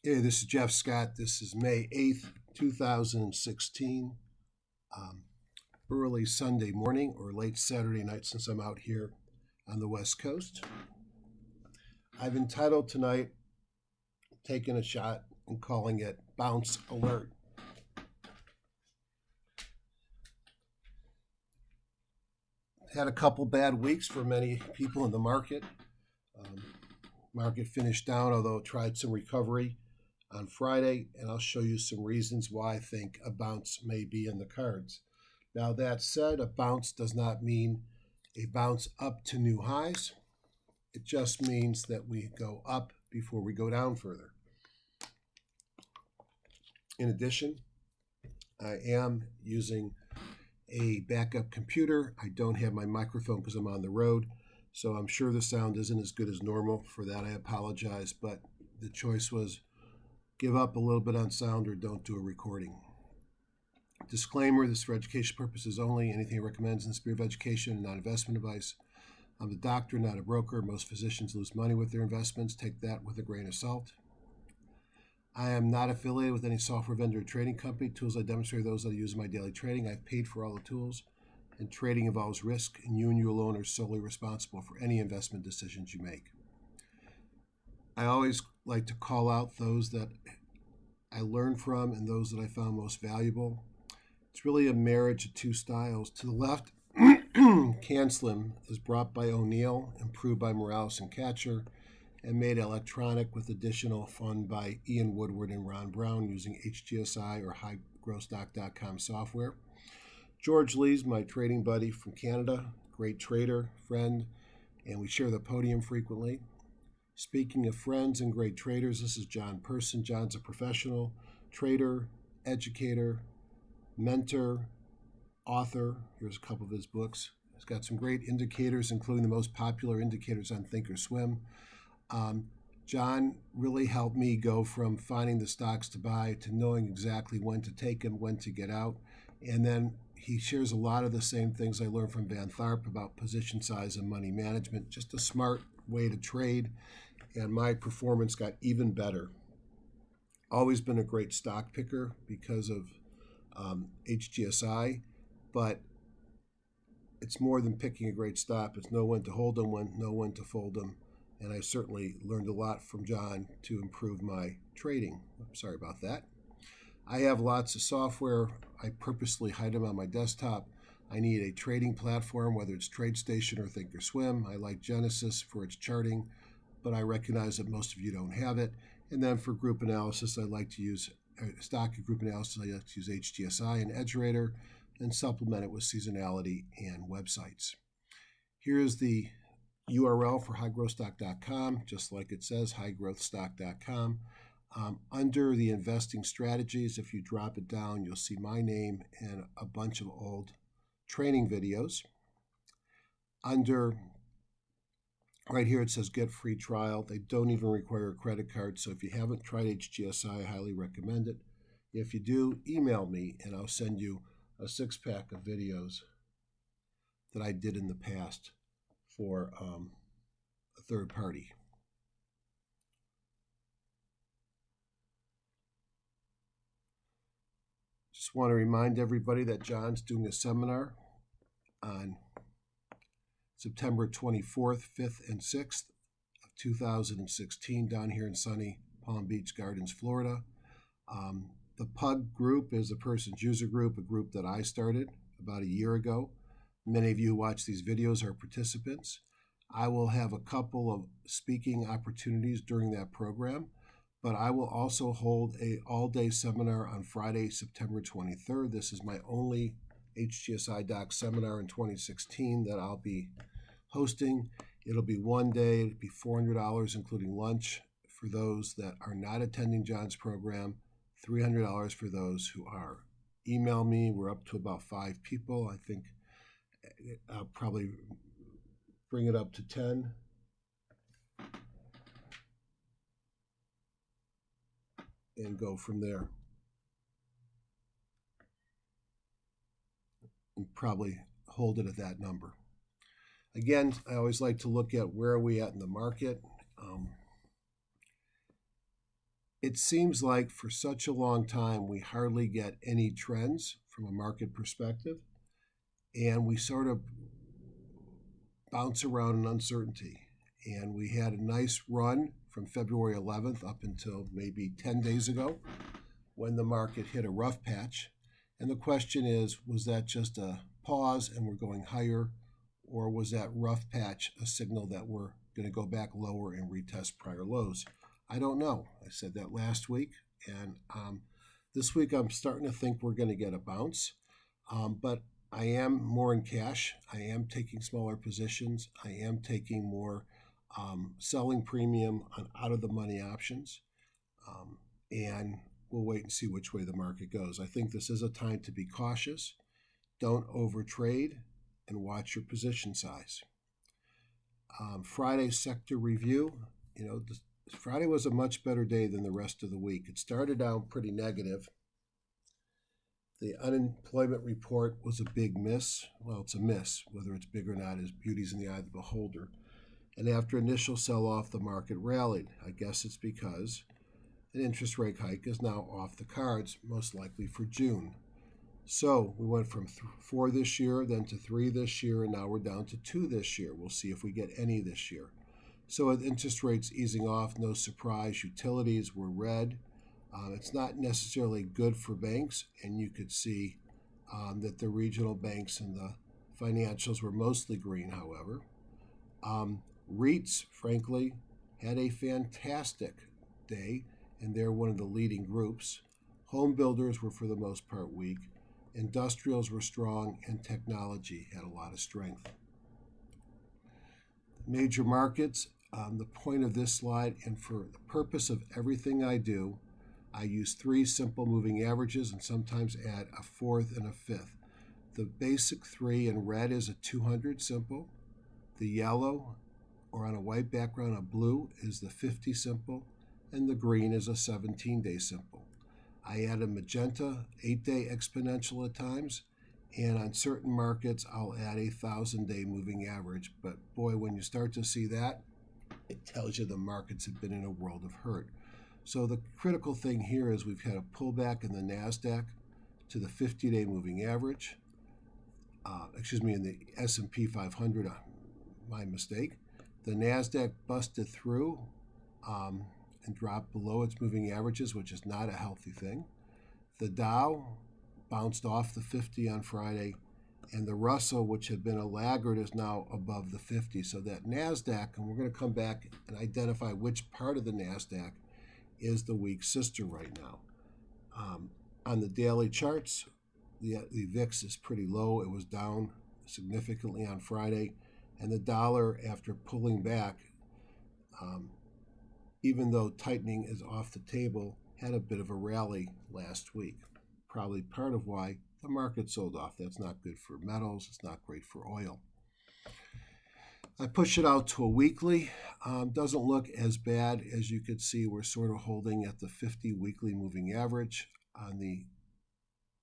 Hey, this is Jeff Scott. This is May 8th, 2016, early Sunday morning or late Saturday night since I'm out here on the West Coast. I've entitled tonight, Taking a Shot, and calling it Bounce Alert. Had a couple bad weeks for many people in the market. Market finished down, although it tried some recovery on Friday, and I'll show you some reasons why I think a bounce may be in the cards. Now, that said, a bounce does not mean a bounce up to new highs. It just means that we go up before we go down further. In addition, I am using a backup computer. I don't have my microphone because I'm on the road, so I'm sure the sound isn't as good as normal. For that, I apologize, but the choice was give up a little bit on sound or don't do a recording. Disclaimer, this is for education purposes only. Anything I recommend is in the spirit of education and not investment advice. I'm a doctor, not a broker. Most physicians lose money with their investments. Take that with a grain of salt. I am not affiliated with any software vendor or trading company. Tools I demonstrate are those that I use in my daily trading. I've paid for all the tools, and trading involves risk, and you alone are solely responsible for any investment decisions you make. I always like to call out those that I learned from and those that I found most valuable. It's really a marriage of two styles. To the left, CanSlim is brought by O'Neill, improved by Morales and Catcher, and made electronic with additional fun by Ian Woodward and Ron Brown using HGSI or highgrowthstock.com software. George Lee's my trading buddy from Canada, great trader, friend, and we share the podium frequently. Speaking of friends and great traders, this is John Person. John's a professional trader, educator, mentor, author. Here's a couple of his books. He's got some great indicators, including the most popular indicators on Thinkorswim. John really helped me go from finding the stocks to buy to knowing exactly when to take them, when to get out. And then he shares a lot of the same things I learned from Van Tharp about position size and money management. Just a smart way to trade, and my performance got even better. Always been a great stock picker because of HGSI, but it's more than picking a great stock. It's know when to hold them, know when to fold them, and I certainly learned a lot from John to improve my trading. Sorry about that. I have lots of software. I purposely hide them on my desktop. I need a trading platform, whether it's TradeStation or Thinkorswim. I like Genesis for its charting, but I recognize that most of you don't have it. And then for group analysis, I like to use stock group analysis. I like to use HGSI and EdgeRater and supplement it with seasonality and websites. Here's the URL for highgrowthstock.com, just like it says, highgrowthstock.com. Under the investing strategies, if you drop it down, you'll see my name and a bunch of old training videos. Under right here, it says get free trial. They don't even require a credit card. So if you haven't tried HGSI, I highly recommend it. If you do, email me and I'll send you a 6-pack of videos that I did in the past for a third party. Just want to remind everybody that John's doing a seminar on September 24th, 5th, and 6th of 2016 down here in sunny Palm Beach Gardens, Florida. The PUG group is a person's user group, a group that I started about a year ago. Many of you who watch these videos are participants. I will have a couple of speaking opportunities during that program, but I will also hold an all-day seminar on Friday, September 23rd. This is my only HGSI Doc seminar in 2016 that I'll be hosting. It'll be one day. It'll be $400, including lunch for those that are not attending John's program, $300 for those who are. Email me. We're up to about 5 people. I think I'll probably bring it up to 10. And go from there. And probably hold it at that number. Again, I always like to look at where are we at in the market. it seems like for such a long time we hardly get any trends from a market perspective, and we sort of bounce around in uncertainty. And we had a nice run from February 11th up until maybe 10 days ago when the market hit a rough patch. And the question is, was that just a pause and we're going higher, or was that rough patch a signal that we're going to go back lower and retest prior lows? I don't know. I said that last week, and this week I'm starting to think we're going to get a bounce, but I am more in cash. I am taking smaller positions. I am taking more selling premium on out-of-the-money options, and we'll wait and see which way the market goes. I think this is a time to be cautious. Don't overtrade, and watch your position size. Friday sector review. Friday was a much better day than the rest of the week. It started out pretty negative. The unemployment report was a big miss. Well, it's a miss. Whether it's big or not is beauty's in the eye of the beholder. And after initial sell-off, the market rallied. I guess it's because an interest rate hike is now off the cards, most likely for June. So we went from 4 this year, then to 3 this year, and now we're down to 2 this year. We'll see if we get any this year. So with interest rates easing off, no surprise, utilities were red. It's not necessarily good for banks, and you could see that the regional banks and the financials were mostly green, however. REITs, frankly, had a fantastic day, and they're one of the leading groups. Home builders were, for the most part, weak. Industrials were strong, and technology had a lot of strength. Major markets, the point of this slide, and for the purpose of everything I do, I use 3 simple moving averages and sometimes add a 4th and a 5th. The basic 3 in red is a 200 simple. The yellow, or on a white background, a blue, is the 50 simple, and the green is a 17-day simple. I add a magenta 8-day exponential at times, and on certain markets, I'll add a 1,000-day moving average. But boy, when you start to see that, it tells you the markets have been in a world of hurt. So the critical thing here is we've had a pullback in the NASDAQ to the 50-day moving average. In the S&P 500, my mistake. The NASDAQ busted through and dropped below its moving averages, which is not a healthy thing. The Dow bounced off the 50 on Friday, and the Russell, which had been a laggard, is now above the 50. So that NASDAQ, and we're going to come back and identify which part of the NASDAQ is the weak sister right now. On the daily charts, the VIX is pretty low. It was down significantly on Friday, and the dollar, after pulling back, even though tightening is off the table, had a bit of a rally last week. Probably part of why the market sold off. That's not good for metals. It's not great for oil. I push it out to a weekly. Doesn't look as bad as you could see. We're sort of holding at the 50 weekly moving average on the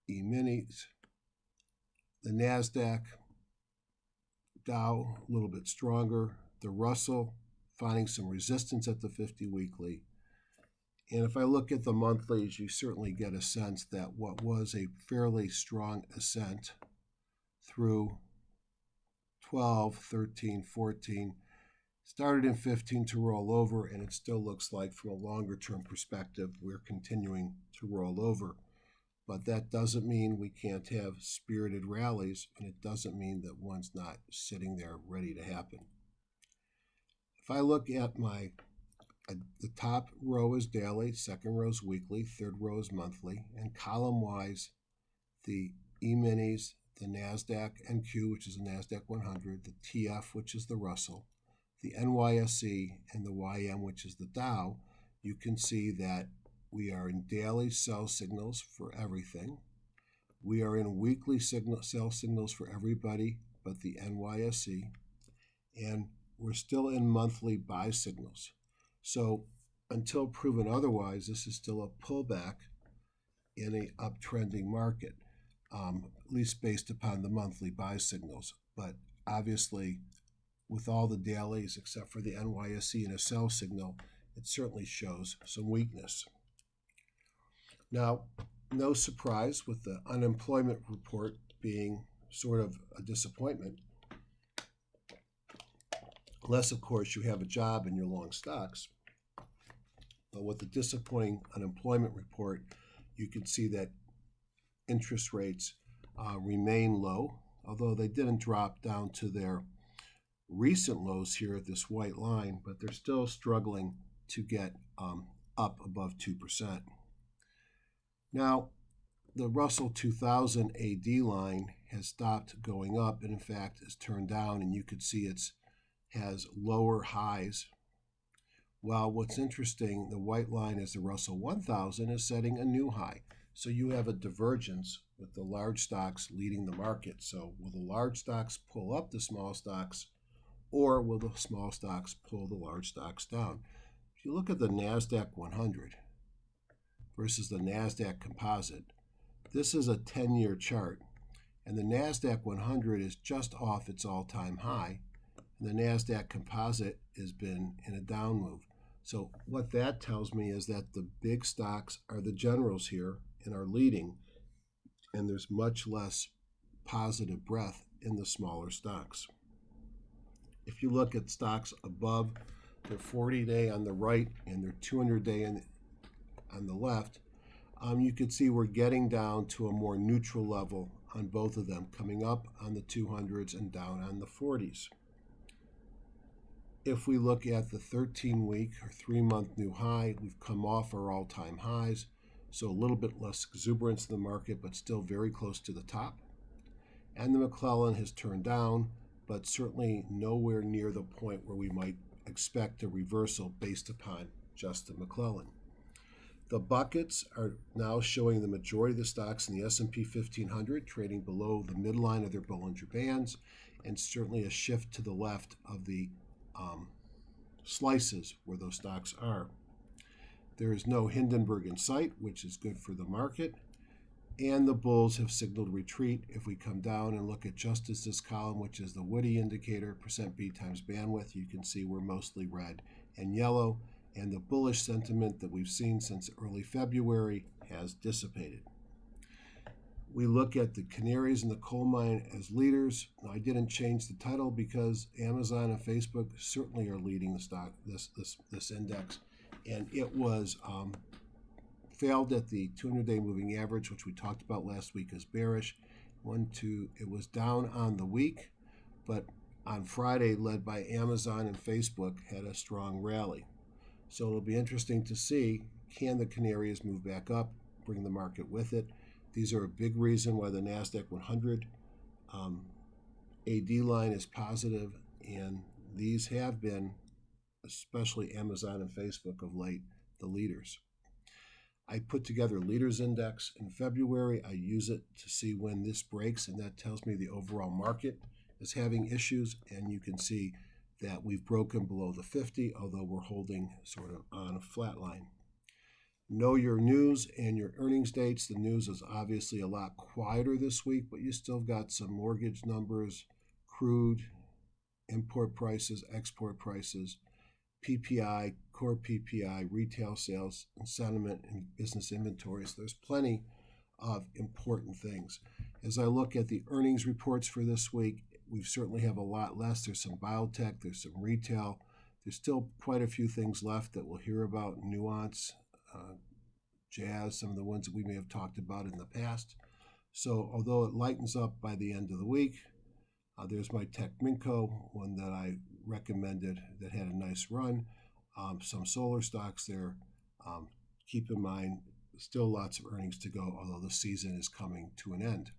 E-minis. The NASDAQ, Dow, a little bit stronger. The Russell, finding some resistance at the 50 weekly. And if I look at the monthlies, you certainly get a sense that what was a fairly strong ascent through 12, 13, 14, started in 15 to roll over, and it still looks like from a longer-term perspective, we're continuing to roll over. But that doesn't mean we can't have spirited rallies, and it doesn't mean that one's not sitting there ready to happen. If I look at the top row is daily, second row is weekly, third row is monthly, and column-wise, the E-minis, the NASDAQ NQ, which is the NASDAQ 100, the TF, which is the Russell, the NYSE, and the YM, which is the Dow, you can see that we are in daily sell signals for everything. We are in weekly sell signals for everybody but the NYSE, and we're still in monthly buy signals. So until proven otherwise, this is still a pullback in an uptrending market, at least based upon the monthly buy signals. But obviously, with all the dailies except for the NYSE and a sell signal, it certainly shows some weakness. Now, no surprise with the unemployment report being sort of a disappointment, unless, of course, you have a job and you're long stocks. But with the disappointing unemployment report, you can see that interest rates remain low, although they didn't drop down to their recent lows here at this white line, but they're still struggling to get up above 2%. Now, the Russell 2000 AD line has stopped going up and in fact is turned down, and you could see it has lower highs. While what's interesting, the white line is the Russell 1000 is setting a new high. So you have a divergence with the large stocks leading the market. So will the large stocks pull up the small stocks, or will the small stocks pull the large stocks down? If you look at the NASDAQ 100 versus the NASDAQ Composite, this is a 10-year chart, and the NASDAQ 100 is just off its all-time high, and the NASDAQ Composite has been in a down move. So what that tells me is that the big stocks are the generals here and are leading, and there's much less positive breath in the smaller stocks. If you look at stocks above their 40-day on the right and their 200-day on the left, you can see we're getting down to a more neutral level on both of them, coming up on the 200s and down on the 40s. If we look at the 13-week or 3-month new high, we've come off our all-time highs, so a little bit less exuberance in the market, but still very close to the top. And the McClellan has turned down, but certainly nowhere near the point where we might expect a reversal based upon just the McClellan. The buckets are now showing the majority of the stocks in the S&P 1500 trading below the midline of their Bollinger Bands, and certainly a shift to the left of the slices where those stocks are. There is no Hindenburg in sight, which is good for the market, and the bulls have signaled retreat. If we come down and look at just as this column, which is the Woody indicator, percent B times bandwidth, you can see we're mostly red and yellow, and the bullish sentiment that we've seen since early February has dissipated. We look at the canaries in the coal mine as leaders. Now, I didn't change the title because Amazon and Facebook certainly are leading the stock, this index, and it was failed at the 200-day moving average, which we talked about last week as bearish. It was down on the week, but on Friday, led by Amazon and Facebook, had a strong rally. So it'll be interesting to see, can the canaries move back up, bring the market with it? These are a big reason why the NASDAQ 100 AD line is positive, and these have been, especially Amazon and Facebook of late, the leaders. I put together a leaders index in February. I use it to see when this breaks, and that tells me the overall market is having issues, and you can see that we've broken below the 50, although we're holding sort of on a flat line. Know your news and your earnings dates. The news is obviously a lot quieter this week, but you still got some mortgage numbers, crude, import prices, export prices, PPI, core PPI, retail sales, and sentiment and business inventories. There's plenty of important things. As I look at the earnings reports for this week, we certainly have a lot less. There's some biotech, there's some retail. There's still quite a few things left that we'll hear about, Nuance, Jazz, some of the ones that we may have talked about in the past. So although it lightens up by the end of the week, there's my Tech Minco, one that I recommended that had a nice run. Some solar stocks there. Keep in mind, still lots of earnings to go, although the season is coming to an end.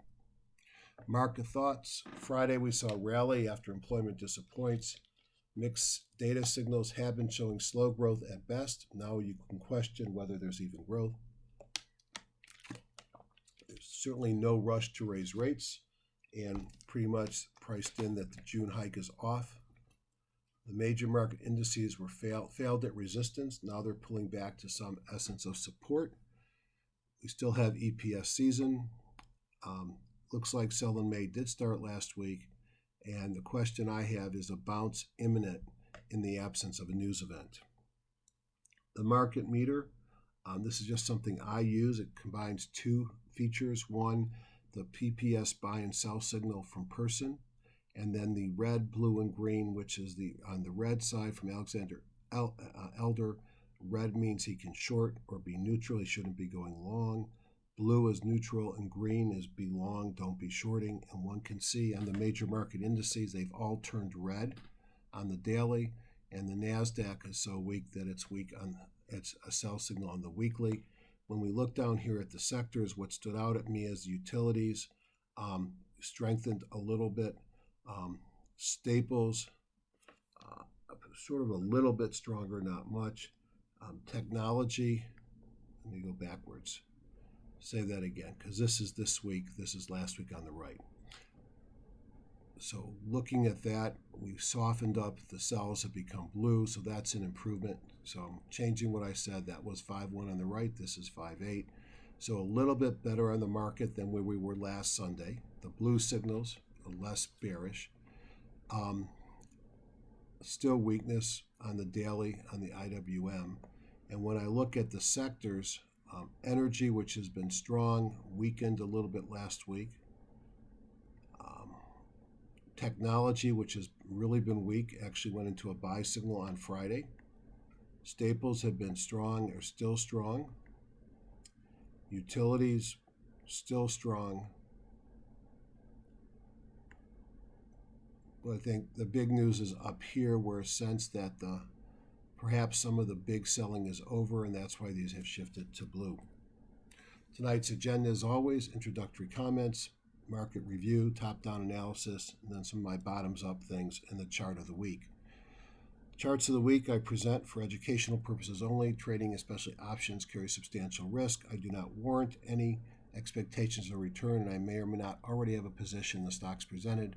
Market thoughts. Friday we saw a rally after employment disappoints. Mixed data signals have been showing slow growth at best. Now you can question whether there's even growth. There's certainly no rush to raise rates, and pretty much priced in that the June hike is off. The major market indices were failed at resistance. Now they're pulling back to some essence of support. We still have EPS season. Looks like sell in May did start last week. And the question I have is a bounce imminent in the absence of a news event. The market meter This is just something I use. It combines two features. One, the PPS buy and sell signal from person, and then the red, blue, and green, which is on the red side from Alexander Elder. Red means he can short or be neutral. He shouldn't be going long. Blue is neutral, and green is be long, don't be shorting. And one can see on the major market indices, they've all turned red on the daily, and the NASDAQ is so weak that it's weak it's a sell signal on the weekly. When we look down here at the sectors, what stood out at me is utilities strengthened a little bit. Staples, sort of a little bit stronger, not much. Technology, let me go backwards. Say that again, because this is this week, this is last week on the right. So looking at that, we've softened up, the cells have become blue, so that's an improvement. So I'm changing what I said. That was 5.1 on the right, this is 5.8. So a little bit better on the market than where we were last Sunday. The blue signals are less bearish. Still weakness on the daily, on the IWM. And when I look at the sectors, energy, which has been strong, weakened a little bit last week. Technology, which has really been weak, actually went into a buy signal on Friday. Staples have been strong, are still strong. Utilities, still strong. But I think the big news is up here, where a sense that perhaps some of the big selling is over, and that's why these have shifted to blue. Tonight's agenda, as always, introductory comments, market review, top-down analysis, and then some of my bottoms-up things in the chart of the week. Charts of the week I present for educational purposes only. Trading, especially options, carries substantial risk. I do not warrant any expectations of return, and I may or may not already have a position in the stocks presented.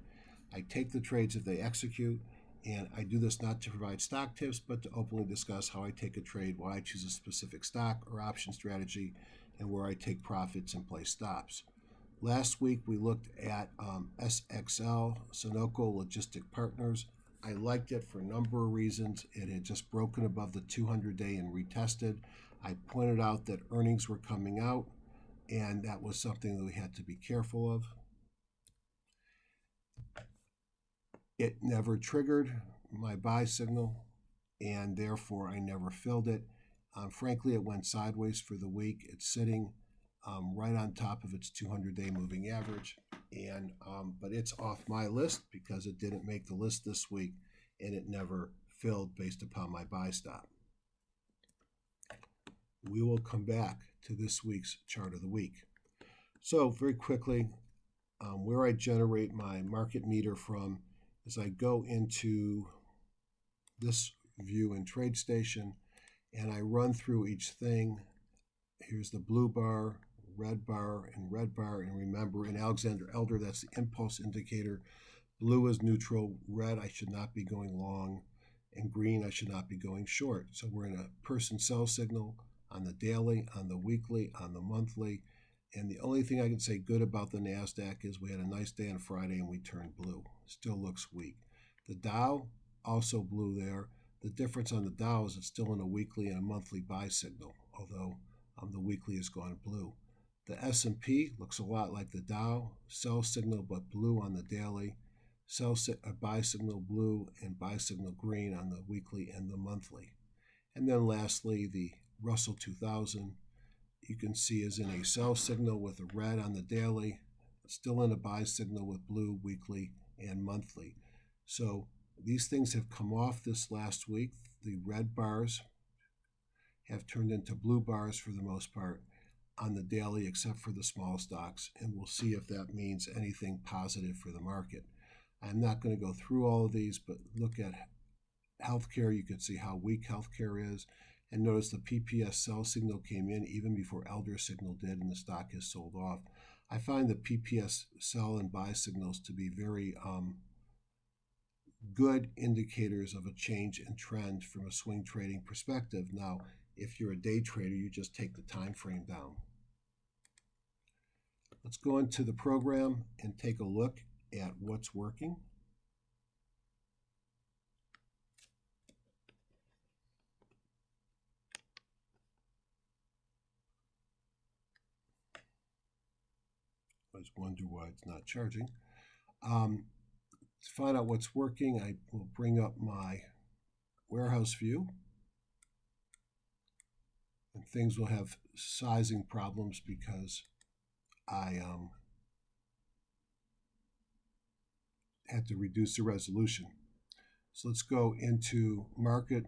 I take the trades if they execute, and I do this not to provide stock tips, but to openly discuss how I take a trade, why I choose a specific stock or option strategy, and where I take profits and place stops. Last week, we looked at SXL, Sunoco Logistic Partners. I liked it for a number of reasons. It had just broken above the 200-day and retested. I pointed out that earnings were coming out, and that was something that we had to be careful of. It never triggered my buy signal, and therefore I never filled it. Frankly, it went sideways for the week. It's sitting right on top of its 200-day moving average, and but it's off my list because it didn't make the list this week, and it never filled based upon my buy stop. We will come back to this week's chart of the week. So very quickly, where I generate my market meter from is I go into this view in TradeStation, and I run through each thing. Here's the blue bar, red bar, and red bar. And remember, in Alexander Elder, that's the impulse indicator. Blue is neutral, red I should not be going long, and green I should not be going short. So we're in a person sell signal on the daily, on the weekly, on the monthly. And the only thing I can say good about the NASDAQ is we had a nice day on Friday and we turned blue. Still looks weak. The Dow, also blue there. The difference on the Dow is it's still in a weekly and a monthly buy signal, although the weekly has gone blue. The S&P looks a lot like the Dow, sell signal but blue on the daily, buy signal blue and buy signal green on the weekly and the monthly. And then lastly, the Russell 2000, you can see is in a sell signal with a red on the daily, still in a buy signal with blue weekly and monthly. So these things have come off this last week. The red bars have turned into blue bars for the most part on the daily, except for the small stocks, and we'll see if that means anything positive for the market. I'm not going to go through all of these, but look at healthcare. You can see how weak healthcare is, and notice the PPS sell signal came in even before Elder signal did, and the stock has sold off. I find the PPS sell and buy signals to be very good indicators of a change in trend from a swing trading perspective. Now, if you're a day trader, you just take the time frame down. Let's go into the program and take a look at what's working. always wonder why it's not charging. To find out what's working, I will bring up my warehouse view. And things will have sizing problems because I had to reduce the resolution. So let's go into Market,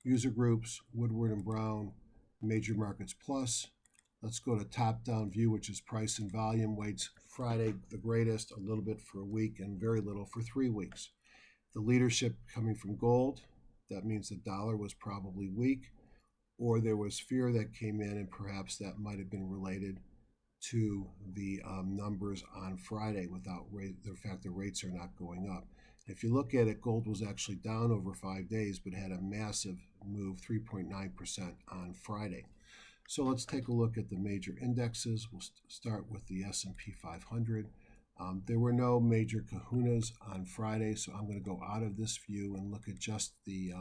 User Groups, Woodward and Brown, Major Markets Plus. Let's go to top-down view, which is price and volume. Weights Friday the greatest, a little bit for a week, and very little for 3 weeks. The leadership coming from gold, that means the dollar was probably weak, or there was fear that came in, and perhaps that might have been related to the numbers on Friday without the fact the rates are not going up. If you look at it, gold was actually down over 5 days, but had a massive move, 3.9% on Friday. So let's take a look at the major indexes. We'll start with the S&P 500. There were no major kahunas on Friday, so I'm going to go out of this view and look at just the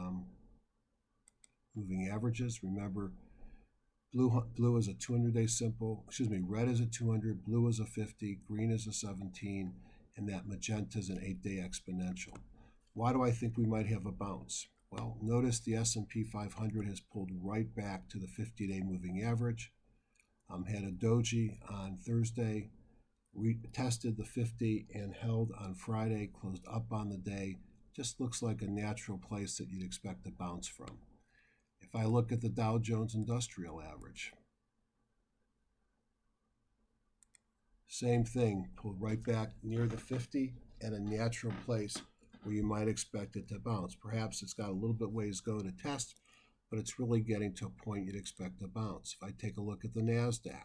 moving averages. Remember, blue is a 200-day simple, red is a 200, blue is a 50, green is a 17, and that magenta is an 8-day exponential. Why do I think we might have a bounce? Well, notice the S&P 500 has pulled right back to the 50-day moving average. Had a doji on Thursday, retested the 50 and held on Friday, closed up on the day. Just looks like a natural place that you'd expect to bounce from. If I look at the Dow Jones Industrial Average, same thing, pulled right back near the 50 and a natural place where you might expect it to bounce. Perhaps it's got a little bit ways to go to test, but it's really getting to a point you'd expect to bounce. If I take a look at the NASDAQ,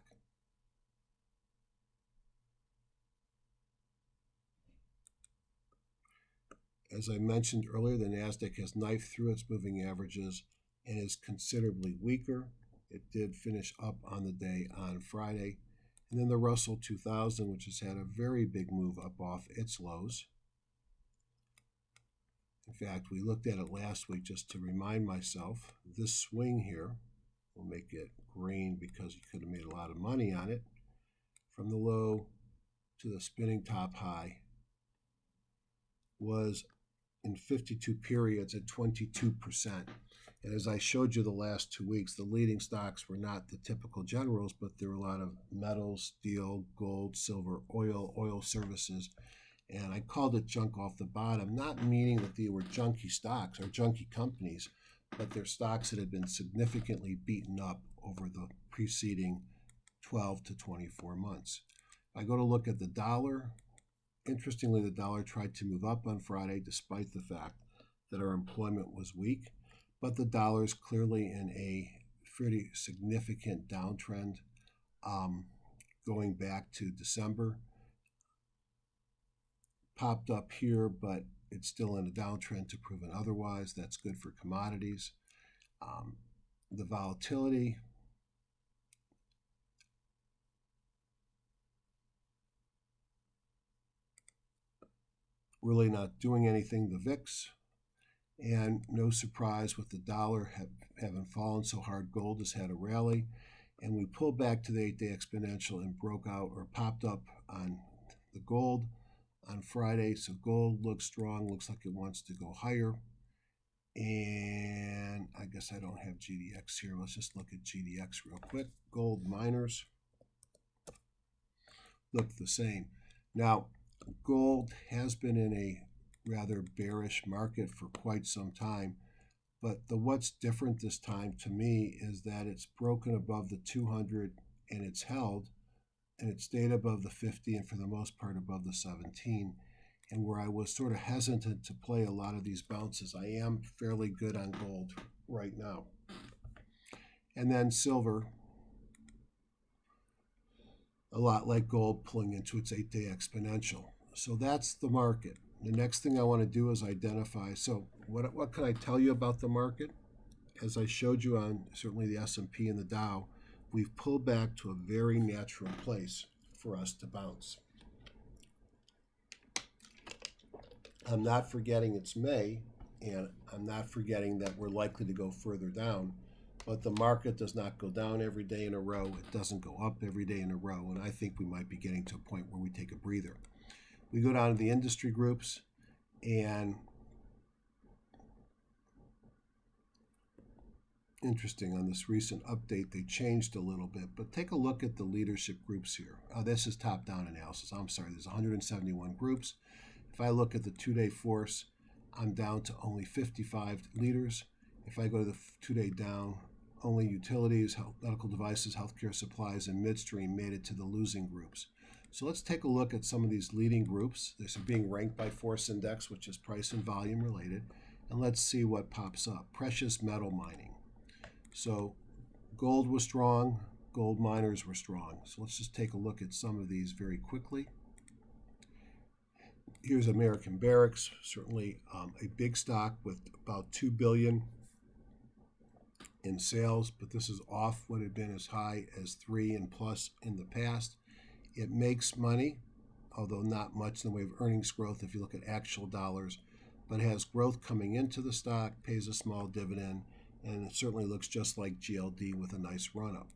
as I mentioned earlier, the NASDAQ has knifed through its moving averages and is considerably weaker. It did finish up on the day on Friday. And then the Russell 2000, which has had a very big move up off its lows. In fact, we looked at it last week just to remind myself. This swing here, we'll make it green because you could have made a lot of money on it, from the low to the spinning top high, was in 52 periods at 22%. And as I showed you the last 2 weeks, the leading stocks were not the typical generals, but there were a lot of metals, steel, gold, silver, oil services. And I called it junk off the bottom, not meaning that they were junky stocks or junky companies, but they're stocks that had been significantly beaten up over the preceding 12 to 24 months. If I go to look at the dollar, interestingly, the dollar tried to move up on Friday despite the fact that our employment was weak, but the dollar is clearly in a pretty significant downtrend going back to December. Popped up here, but it's still in a downtrend to proven otherwise. That's good for commodities. The volatility, really not doing anything. The VIX, and no surprise with the dollar having fallen so hard, gold has had a rally, and we pulled back to the 8-day exponential and broke out or popped up on the gold on Friday. So gold looks strong, looks like it wants to go higher. And I guess I don't have GDX here. Let's just look at GDX real quick. Gold miners look the same. Now, gold has been in a rather bearish market for quite some time, but what's different this time to me is that it's broken above the 200 and it's held, and it stayed above the 50 and for the most part above the 17. And where I was sort of hesitant to play a lot of these bounces, I am fairly good on gold right now. And then silver, a lot like gold, pulling into its 8-day exponential. So that's the market. The next thing I want to do is identify. So what can I tell you about the market? As I showed you on certainly the S&P and the Dow, we've pulled back to a very natural place for us to bounce. I'm not forgetting it's May, and I'm not forgetting that we're likely to go further down. but the market does not go down every day in a row. It doesn't go up every day in a row, and I think we might be getting to a point where we take a breather. We go down to the industry groups, and interesting, on this recent update, they changed a little bit, but take a look at the leadership groups here. This is top-down analysis. I'm sorry, there's 171 groups. If I look at the 2-day force, I'm down to only 55 leaders. If I go to the 2-day down, only utilities, medical devices, healthcare supplies, and midstream made it to the losing groups. So let's take a look at some of these leading groups. This is being ranked by force index, which is price and volume related. And let's see what pops up. Precious metal mining. So gold was strong, gold miners were strong. So let's just take a look at some of these very quickly. Here's American Barracks, certainly a big stock with about $2 billion in sales, but this is off what had been as high as 3 and plus in the past. It makes money, although not much in the way of earnings growth if you look at actual dollars, but has growth coming into the stock, pays a small dividend, and it certainly looks just like GLD with a nice run-up.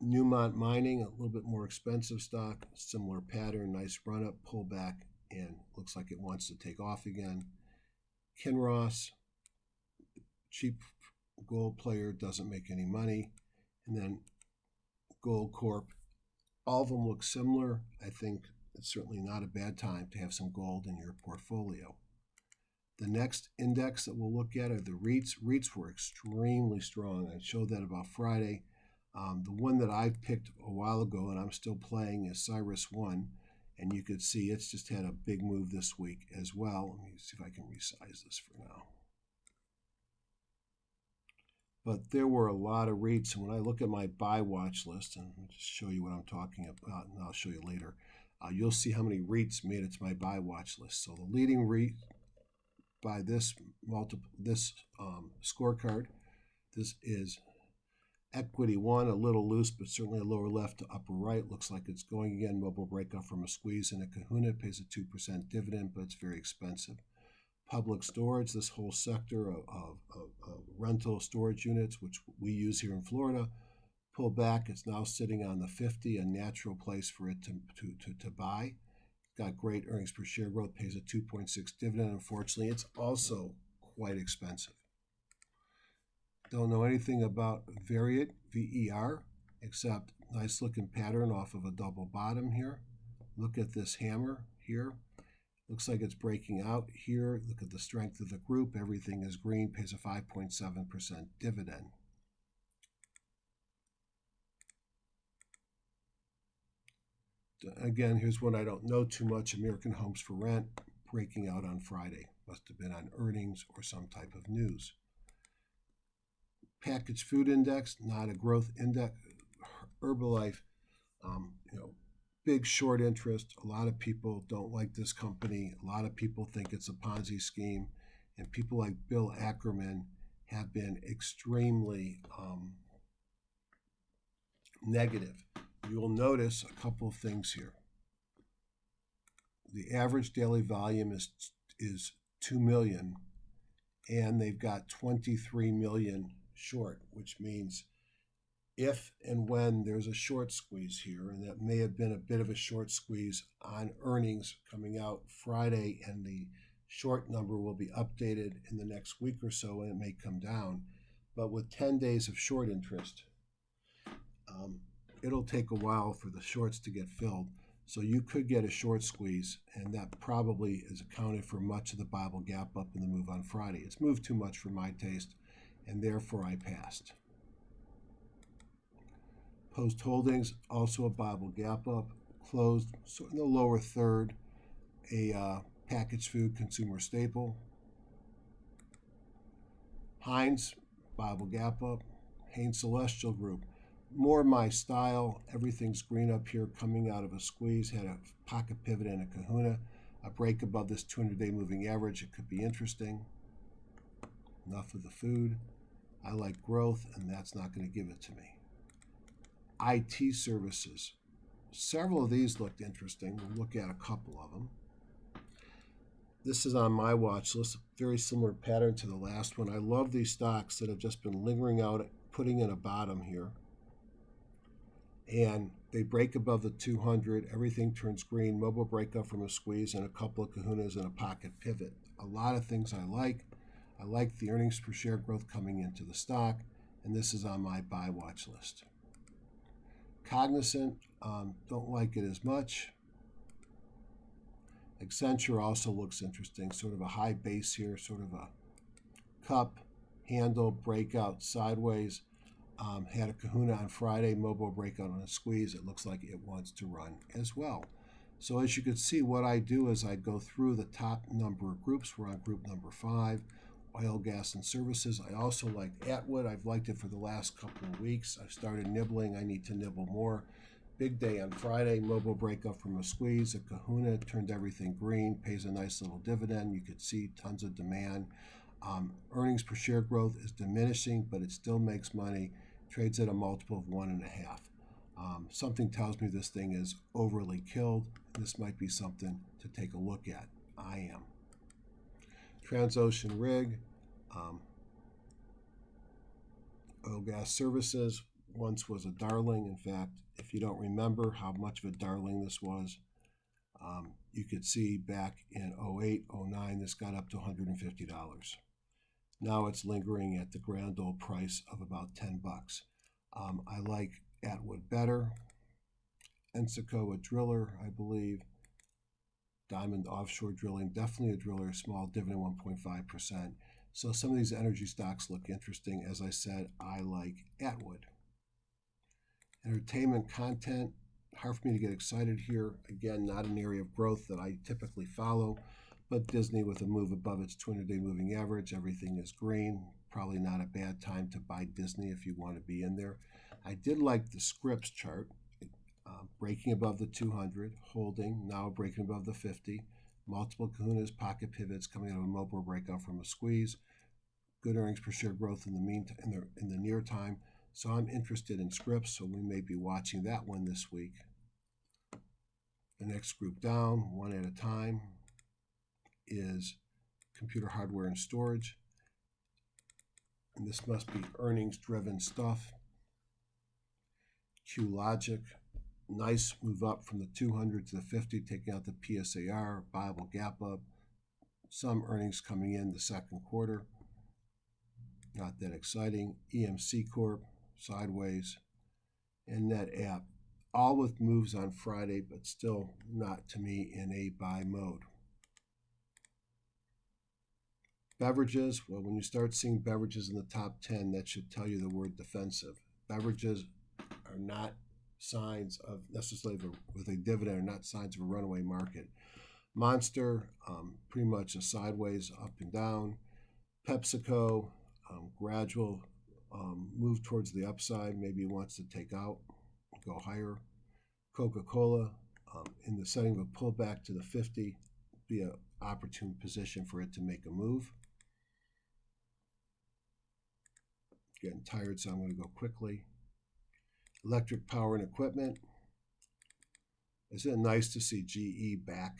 Newmont Mining, a little bit more expensive stock, similar pattern, nice run-up, pullback, and looks like it wants to take off again. Kinross, cheap gold player, doesn't make any money. And then Gold Corp, all of them look similar. I think it's certainly not a bad time to have some gold in your portfolio. The next index that we'll look at are the REITs. REITs were extremely strong. I showed that about Friday. The one that I picked a while ago and I'm still playing is CyrusOne, and you could see it's just had a big move this week as well. Let me see if I can resize this for now. But there were a lot of REITs, and when I look at my buy watch list, and I'll just show you what I'm talking about, and I'll show you later, you'll see how many REITs made it to my buy watch list. So the leading REIT by this scorecard, this is Equity One, a little loose, but certainly a lower left to upper right. Looks like it's going again. Mobile breakup from a squeeze and a kahuna, pays a 2% dividend, but it's very expensive. Public storage, this whole sector of rental storage units, which we use here in Florida, pull back. It's now sitting on the 50, a natural place for it to buy. Got great earnings per share growth, pays a 2.6 dividend. Unfortunately, it's also quite expensive. Don't know anything about Variet, VER, except nice looking pattern off of a double bottom here. Look at this hammer here. Looks like it's breaking out here. Look at the strength of the group. Everything is green, pays a 5.7% dividend. Again, here's one I don't know too much, American Homes for Rent, breaking out on Friday. Must have been on earnings or some type of news. Packaged food index, not a growth index. Herbalife, big short interest. A lot of people don't like this company. A lot of people think it's a Ponzi scheme. And people like Bill Ackerman have been extremely negative. You will notice a couple of things here. The average daily volume is 2 million, and they've got 23 million short, which means if and when there's a short squeeze here, and that may have been a bit of a short squeeze on earnings coming out Friday, and the short number will be updated in the next week or so, and it may come down. But with 10 days of short interest, it'll take a while for the shorts to get filled. So you could get a short squeeze, and that probably is accounted for much of the Bible gap up in the move on Friday. It's moved too much for my taste, and therefore I passed. Post Holdings, also a Bible gap up, closed so in the lower third, a packaged food consumer staple. Heinz, Bible gap up. Hain Celestial Group, more my style. Everything's green up here, coming out of a squeeze, had a pocket pivot and a kahuna. A break above this 200-day moving average, it could be interesting. Enough of the food. I like growth, and that's not going to give it to me. IT services. Several of these looked interesting. We'll look at a couple of them. This is on my watch list, very similar pattern to the last one. I love these stocks that have just been lingering out, putting in a bottom here. And they break above the 200, everything turns green, mobile breakup from a squeeze, and a couple of kahunas and a pocket pivot. A lot of things I like. I like the earnings per share growth coming into the stock, and this is on my buy watch list. Cognizant, don't like it as much. Accenture also looks interesting, sort of a high base here, sort of a cup, handle, breakout sideways. Had a kahuna on Friday, mobile breakout on a squeeze. It looks like it wants to run as well. So as you can see, what I do is I go through the top number of groups. We're on group number 5, oil, gas, and services. I also like Atwood. I've liked it for the last couple of weeks. I've started nibbling. I need to nibble more. Big day on Friday, mobile breakup from a squeeze. A kahuna turned everything green, pays a nice little dividend. You could see tons of demand. Earnings per share growth is diminishing, but it still makes money. Trades at a multiple of 1.5. Something tells me this thing is overly killed. This might be something to take a look at. I am. Transocean rig, oil gas services once was a darling. In fact, if you don't remember how much of a darling this was, you could see back in 08, 09, this got up to $150. Now it's lingering at the grand old price of about $10. I like Atwood better. Ensico, a driller, I believe. Diamond Offshore Drilling, definitely a driller, small dividend, 1.5%. So some of these energy stocks look interesting. As I said, I like Atwood. Entertainment content, hard for me to get excited here. Again, not an area of growth that I typically follow, but Disney with a move above its 200-day moving average, everything is green. Probably not a bad time to buy Disney if you want to be in there. I did like the Scripps chart, breaking above the 200, holding, now breaking above the 50. Multiple kahunas, pocket pivots coming out of a mobile breakout from a squeeze. Good earnings per share growth in the meantime, in the near time. So I'm interested in Scripps, so we may be watching that one this week. The next group down, one at a time, is computer hardware and storage. And this must be earnings-driven stuff. QLogic, nice move up from the 200 to the 50, taking out the PSAR, Bible gap up. Some earnings coming in the second quarter. Not that exciting. EMC Corp, sideways. And NetApp, all with moves on Friday, but still not, to me, in a buy mode. Beverages, well, when you start seeing beverages in the top 10, that should tell you the word defensive. Beverages are not signs of necessarily with a dividend, are not signs of a runaway market. Monster, pretty much a sideways up and down. PepsiCo, gradual move towards the upside, maybe wants to take out, go higher. Coca-Cola, in the setting of a pullback to the 50, be an opportune position for it to make a move. Getting tired, so I'm going to go quickly. Electric power and equipment. Isn't it nice to see GE back?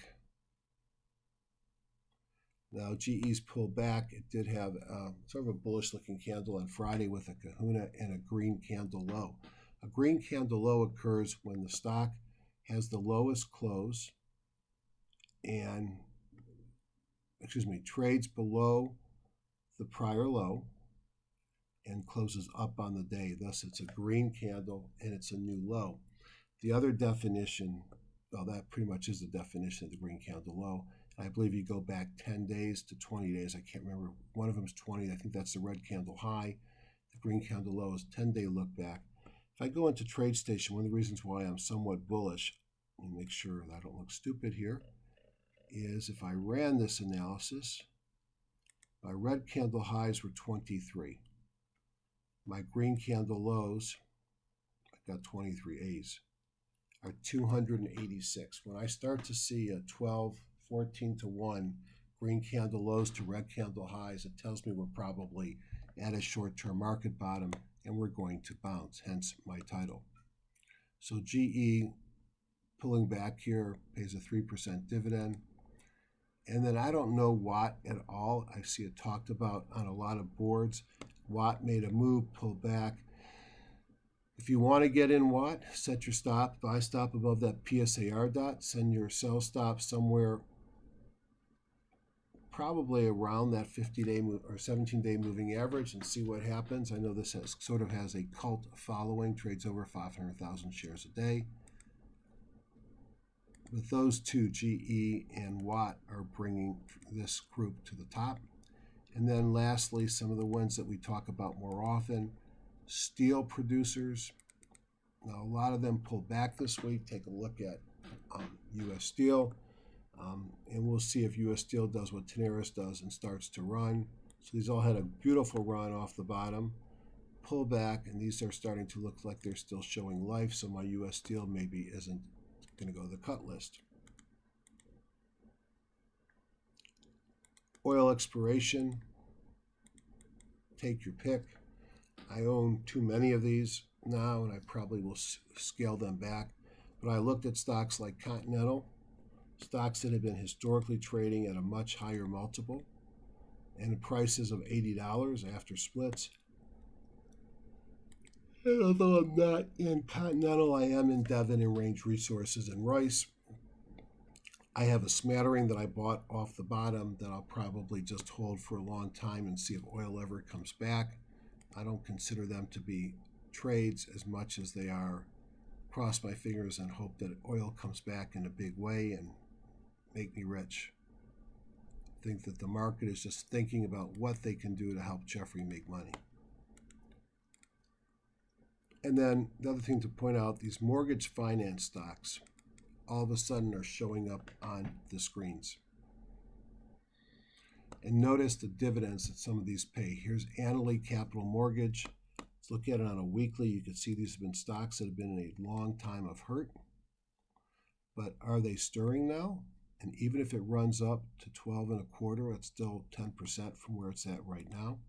Now, GE's pulled back. It did have sort of a bullish-looking candle on Friday with a kahuna and a green candle low. A green candle low occurs when the stock has the lowest close and, trades below the prior low and closes up on the day. Thus, it's a green candle and it's a new low. The other definition, well, that pretty much is the definition of the green candle low. I believe you go back 10 days to 20 days. I can't remember. One of them is 20. I think that's the red candle high. The green candle low is 10-day look back. If I go into TradeStation, one of the reasons why I'm somewhat bullish, let me make sure that I don't look stupid here, is if I ran this analysis, my red candle highs were 23. My green candle lows, I got 23 A's, are 286. When I start to see a 12, 14 to 1 green candle lows to red candle highs, it tells me we're probably at a short-term market bottom and we're going to bounce, hence my title. So GE pulling back here, pays a 3% dividend. And then I don't know Watt at all. I see it talked about on a lot of boards. Watt made a move, pulled back. If you want to get in Watt, set your stop, buy stop above that PSAR dot, send your sell stop somewhere probably around that 50-day or 17-day moving average and see what happens. I know this sort of has a cult following, trades over 500,000 shares a day. But those two, GE and Watt, are bringing this group to the top. And then lastly, some of the ones that we talk about more often, steel producers. Now, a lot of them pulled back this week. Take a look at U.S. Steel. And we'll see if U.S. Steel does what Canaries does and starts to run. So these all had a beautiful run off the bottom, pull back, and these are starting to look like they're still showing life. So my U.S. Steel maybe isn't going to go to the cut list. Oil exploration, take your pick. I own too many of these now, and I probably will scale them back. But I looked at stocks like Continental, stocks that have been historically trading at a much higher multiple, and the prices of $80 after splits. And although I'm not in Continental, I am in Devon and Range Resources and Rice. I have a smattering that I bought off the bottom that I'll probably just hold for a long time and see if oil ever comes back. I don't consider them to be trades as much as they are cross my fingers and hope that oil comes back in a big way and make me rich. I think that the market is just thinking about what they can do to help Jeffrey make money. And then the other thing to point out, these mortgage finance stocks all of a sudden are showing up on the screens. And notice the dividends that some of these pay. Here's Annaly Capital Mortgage. Let's look at it on a weekly. You can see these have been stocks that have been in a long time of hurt. But are they stirring now? And even if it runs up to 12.25, it's still 10% from where it's at right now.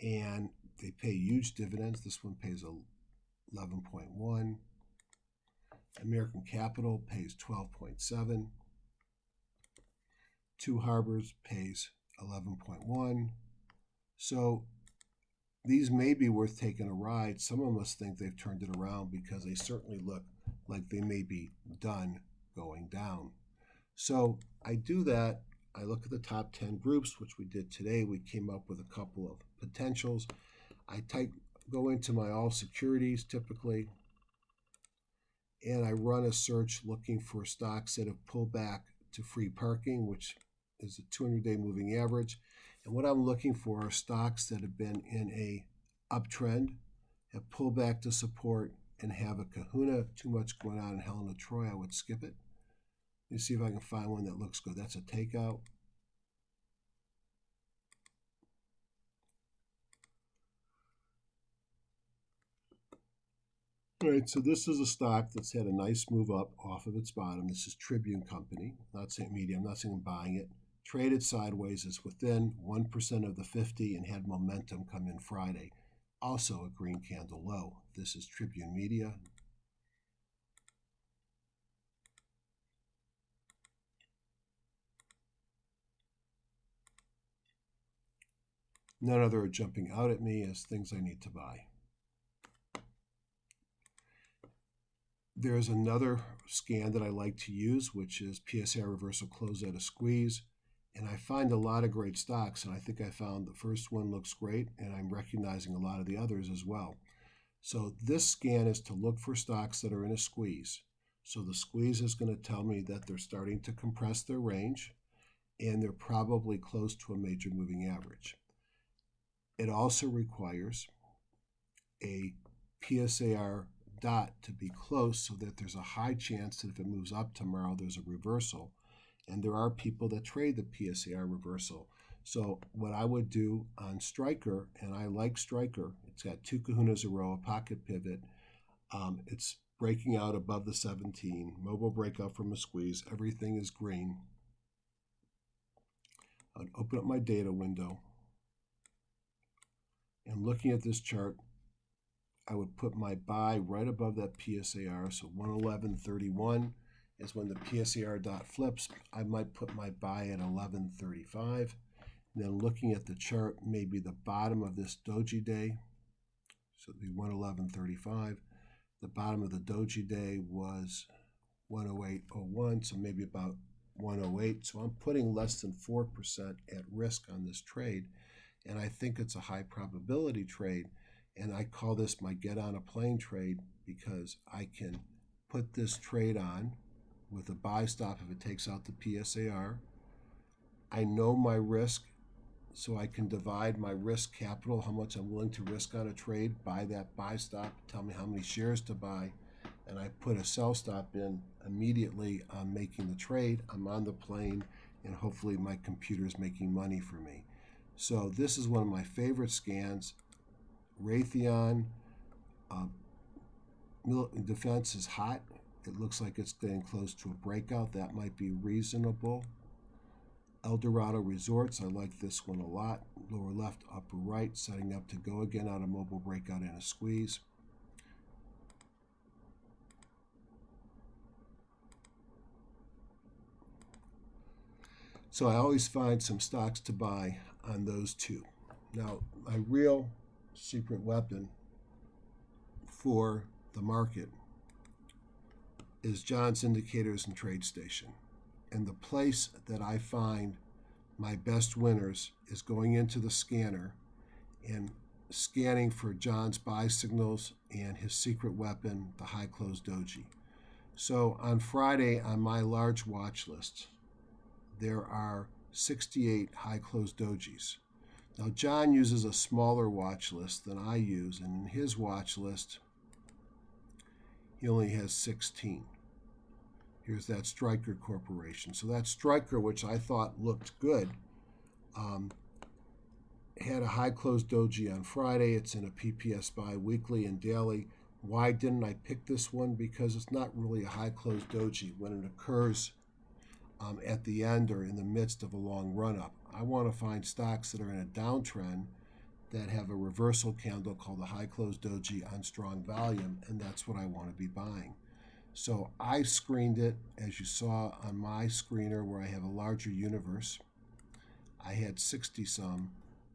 And they pay huge dividends. This one pays 11.1. American Capital pays 12.7. Two Harbors pays 11.1. So these may be worth taking a ride. Some of us think they've turned it around because they certainly look like they may be done going down. So I do that. I look at the top 10 groups, which we did today. We came up with a couple of potentials. I go into my all securities typically, and I run a search looking for stocks that have pulled back to free parking, which is a 200-day moving average. And what I'm looking for are stocks that have been in a uptrend, have pulled back to support, and have a kahuna. Too much going on in Helen of Troy, I would skip it. Let me see if I can find one that looks good. That's a takeout. All right, so this is a stock that's had a nice move up off of its bottom. This is Tribune Company. Not saying media. I'm not saying I'm buying it. Traded sideways, is within 1% of the 50 and had momentum come in Friday. Also a green candle low. This is Tribune Media. None other are jumping out at me as things I need to buy. There's another scan that I like to use, which is PSR reversal close at a squeeze. And I find a lot of great stocks, and I think I found the first one looks great, and I'm recognizing a lot of the others as well. So this scan is to look for stocks that are in a squeeze. So the squeeze is going to tell me that they're starting to compress their range, and they're probably close to a major moving average. It also requires a PSAR dot to be close so that there's a high chance that if it moves up tomorrow, there's a reversal. And there are people that trade the PSAR reversal. So what I would do on Striker, and I like Striker, it's got two kahunas a row, a pocket pivot. It's breaking out above the 17, mobile breakout from a squeeze. Everything is green. I'd open up my data window. And looking at this chart, I would put my buy right above that PSAR, so 111.31. is when the PSAR dot flips, I might put my buy at 11.35. And then looking at the chart, maybe the bottom of this doji day, so it'd be 111.35. The bottom of the doji day was 108.01, so maybe about 108. So I'm putting less than 4% at risk on this trade, and I think it's a high probability trade. And I call this my get on a plane trade because I can put this trade on with a buy stop if it takes out the PSAR. I know my risk, so I can divide my risk capital, how much I'm willing to risk on a trade, by that buy stop, tell me how many shares to buy, and I put a sell stop in immediately on making the trade. I'm on the plane, and hopefully my computer is making money for me. So this is one of my favorite scans. Raytheon defense is hot. It looks like it's getting close to a breakout. That might be reasonable. Eldorado Resorts, I like this one a lot. Lower left, upper right, setting up to go again on a mobile breakout and a squeeze. So I always find some stocks to buy on those two. Now, my real secret weapon for the market is John's Indicators and TradeStation. And the place that I find my best winners is going into the scanner and scanning for John's buy signals and his secret weapon, the high close doji. So on Friday on my large watch list, there are 68 high close dojis. Now John uses a smaller watch list than I use, and in his watch list, he only has 16. Here's that Stryker Corporation. So that Stryker, which I thought looked good, had a high close doji on Friday. It's in a PPS buy weekly and daily. Why didn't I pick this one? Because it's not really a high close doji when it occurs at the end or in the midst of a long run-up. I want to find stocks that are in a downtrend that have a reversal candle called the high close doji on strong volume, and that's what I want to be buying. So I screened it, as you saw on my screener where I have a larger universe. I had 60 some.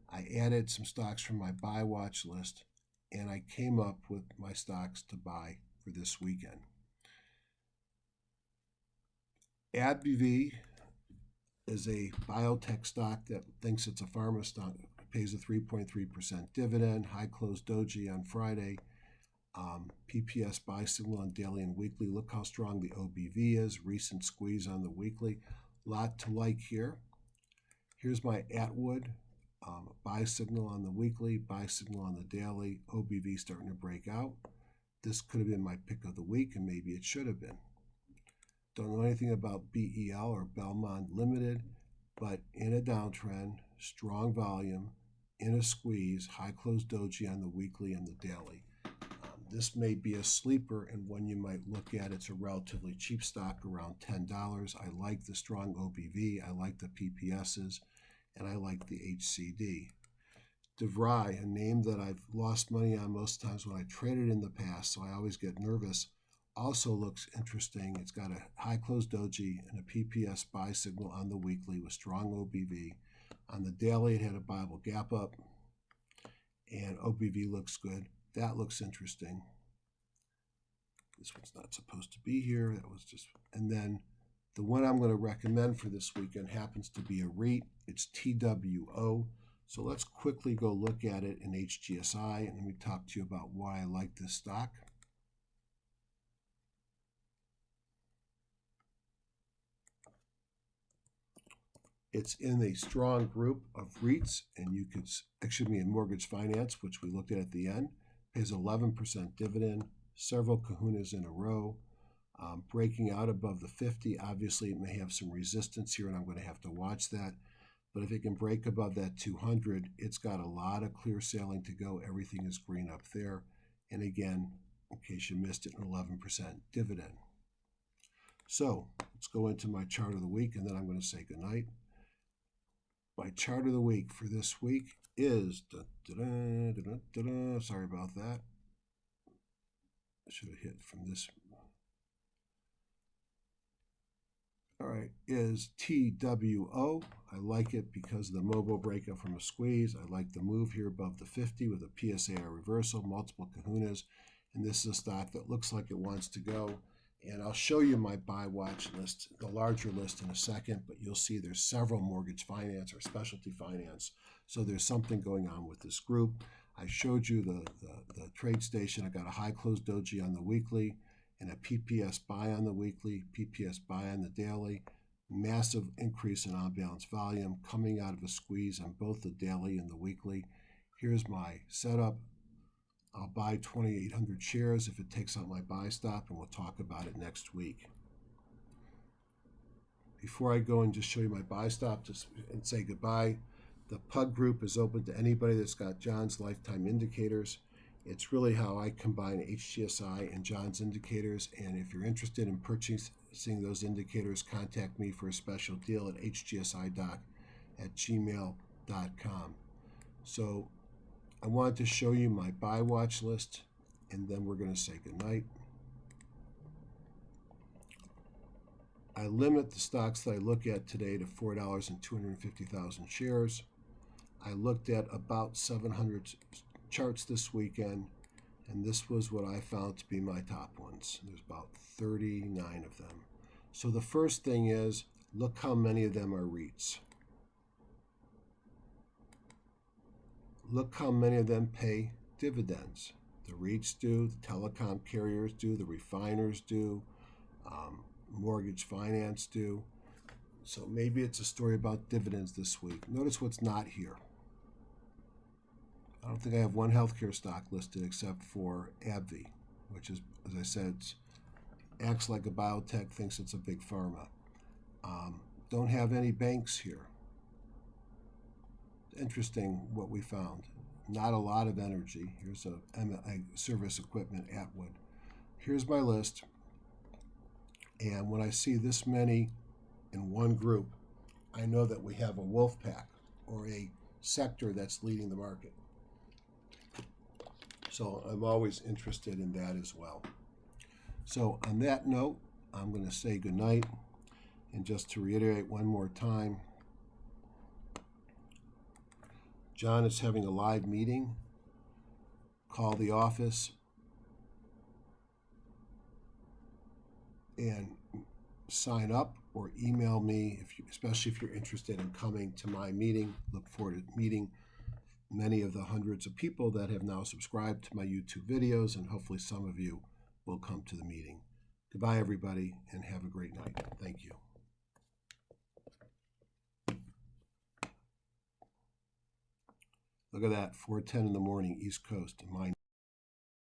I added some stocks from my buy watch list, and I came up with my stocks to buy for this weekend. AbbVie is a biotech stock that thinks it's a pharma stock. It pays a 3.3% dividend, high close doji on Friday. PPS buy signal on daily and weekly. Look how strong the OBV is. Recent squeeze on the weekly. Lot to like here. Here's my Atwood. Buy signal on the weekly, buy signal on the daily. OBV starting to break out. This could have been my pick of the week, and maybe it should have been. Don't know anything about BEL or Belmont Limited, but in a downtrend, strong volume, in a squeeze, high close doji on the weekly and the daily. This may be a sleeper and one you might look at. It's a relatively cheap stock, around $10. I like the strong OBV, I like the PPSs, and I like the HCD. DeVry, a name that I've lost money on most times when I traded in the past, so I always get nervous, also looks interesting. It's got a high close doji and a PPS buy signal on the weekly with strong OBV. On the daily, it had a Bible gap up, and OBV looks good. That looks interesting. This one's not supposed to be here. That was just, and then the one I'm going to recommend for this weekend happens to be a REIT. It's TWO. So let's quickly go look at it in HGSI, and let me talk to you about why I like this stock. It's in a strong group of REITs, and you could, actually, in mortgage finance, which we looked at the end, pays 11% dividend, several kahunas in a row, breaking out above the 50. Obviously, it may have some resistance here, and I'm going to have to watch that. But if it can break above that 200, it's got a lot of clear sailing to go. Everything is green up there. And again, in case you missed it, an 11% dividend. So let's go into my chart of the week, and then I'm going to say goodnight. My chart of the week for this week is, sorry about that. I should have hit from this. all right, is TWO. I like it because of the mobile breakup from a squeeze. I like the move here above the 50 with a PSAR reversal, multiple kahunas. And this is a stock that looks like it wants to go. And I'll show you my buy watch list, the larger list in a second, but you'll see there's several mortgage finance or specialty finance. So there's something going on with this group. I showed you the trade station. I got a high close doji on the weekly and a PPS buy on the weekly, PPS buy on the daily. Massive increase in on-balance volume coming out of a squeeze on both the daily and the weekly. Here's my setup. I'll buy 2,800 shares if it takes out my buy stop, and we'll talk about it next week. Before I go and just show you my buy stop and say goodbye, the PUG group is open to anybody that's got John's lifetime indicators. It's really how I combine HGSI and John's indicators, and if you're interested in purchasing those indicators, contact me for a special deal at hgsidoc@gmail.com. So I wanted to show you my buy watch list, and then we're going to say goodnight. I limit the stocks that I look at today to $4 and 250,000 shares. I looked at about 700 charts this weekend, and this was what I found to be my top ones. There's about 39 of them. So the first thing is, look how many of them are REITs. Look how many of them pay dividends. The REITs do, the telecom carriers do, the refiners do, mortgage finance do. So maybe it's a story about dividends this week. Notice what's not here. I don't think I have one healthcare stock listed except for AbbVie, which is, as I said, acts like a biotech, thinks it's a big pharma. Don't have any banks here. Interesting what we found. Not a lot of energy. Here's a service equipment, Atwood. Here's my list. And when I see this many in one group, I know that we have a wolf pack or a sector that's leading the market. So I'm always interested in that as well. So on that note, I'm going to say goodnight. And just to reiterate one more time, John is having a live meeting. Call the office and sign up, or email me, especially if you're interested in coming to my meeting. Look forward to meeting many of the hundreds of people that have now subscribed to my YouTube videos, and hopefully some of you will come to the meeting. Goodbye, everybody, and have a great night. Thank you. Look at that, 4:10 in the morning, East Coast, and my